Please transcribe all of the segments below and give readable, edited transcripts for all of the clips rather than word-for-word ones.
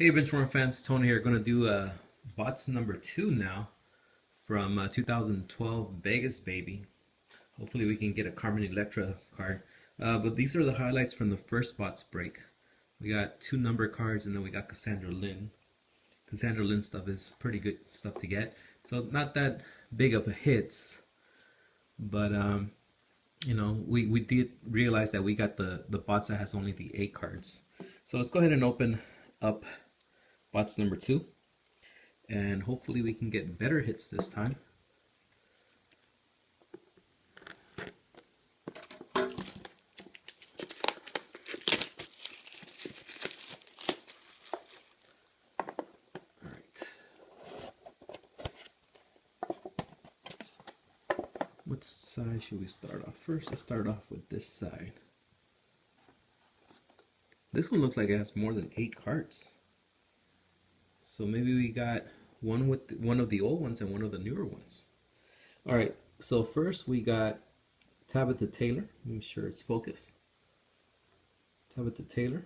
Hey Benchwarmer fans, Tony here. Going to do bots number 2 now from 2012 Vegas Baby. Hopefully we can get a Carmen Electra card. But these are the highlights from the first bots break. We got 2 number cards and then we got Cassandra Lynn. Cassandra Lynn stuff is pretty good stuff to get. So not that big of a hits, but you know, we did realize that we got the bots that has only the 8 cards. So let's go ahead and open up bots number 2, and hopefully we can get better hits this time. Alright. What side should we start off? First, let's start off with this side. This one looks like it has more than 8 cards. So maybe we got one with one of the old ones and one of the newer ones. All right, so first we got Tabitha Taylor. Make sure it's focused. Tabitha Taylor.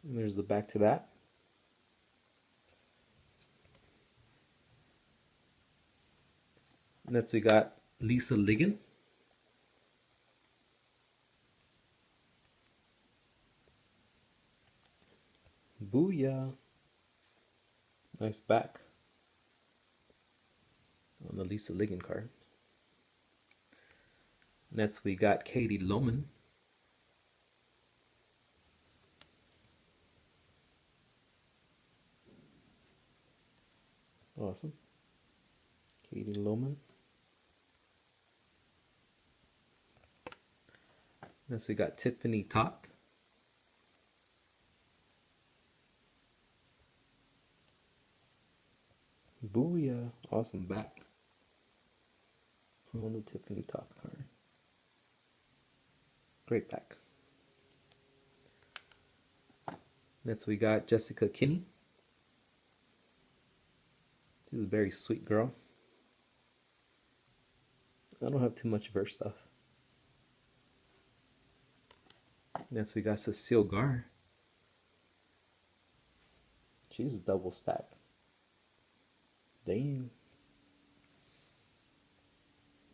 And there's the back to that. Next we got Lisa Ligon. Booyah. Nice back on the Lisa Ligon card. Next we got Katie Lohman. Awesome. Katie Lohman. Next we got Tiffany Toth. Booyah. Awesome back on the Tiffany Toth card. Great back. Next we got Jessica Kinney. She's a very sweet girl. I don't have too much of her stuff. Next we got Cecile Gar. She's a double stack. Dang.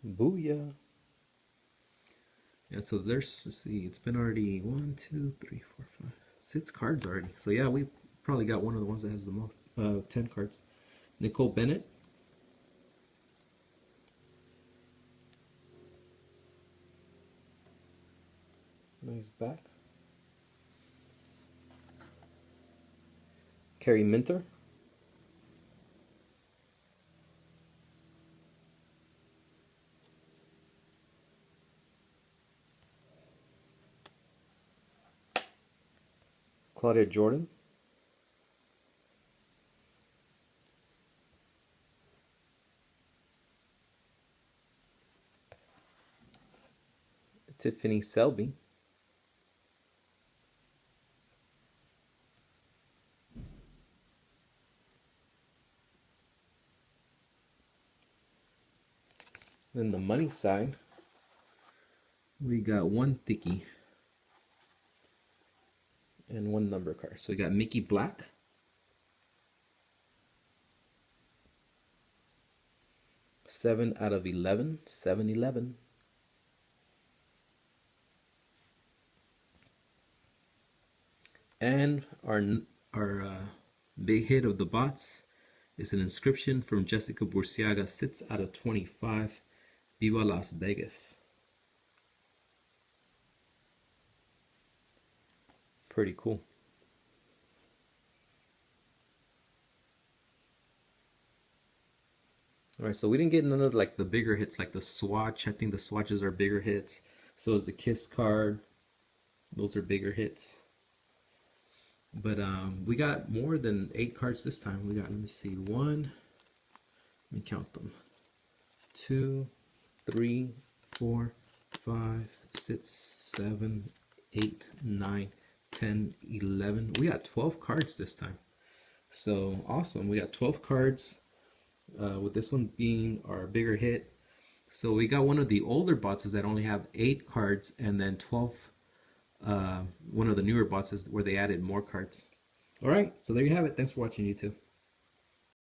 Booyah. Yeah, so there's, let's see, it's been already 1, 2, 3, 4, 5, 6 cards already. So yeah, we probably got one of the ones that has the most, 10 cards. Nicole Bennett. Nice back. Carrie Minter. Claudia Jordan. Tiffany Selby. Then the money side, we got one Thicky and one number card. So we got Mickey Black, seven out of 11, 7-11. And our big hit of the bots is an inscription from Jessica Burciaga, 6 out of 25. Viva Las Vegas. Pretty cool. Alright, so we didn't get none of like the bigger hits like the swatch. I think the swatches are bigger hits. So is the Kiss card. Those are bigger hits. But we got more than 8 cards this time. We got, let me see, 1, let me count them. 2, 3, 4, 5, 6, 7, 8, 9, 10, 11. We got 12 cards this time. So awesome. We got 12 cards, with this one being our bigger hit. So we got one of the older boxes that only have 8 cards and then 12 one of the newer bots is where they added more cards. All right, so there you have it. Thanks for watching, YouTube.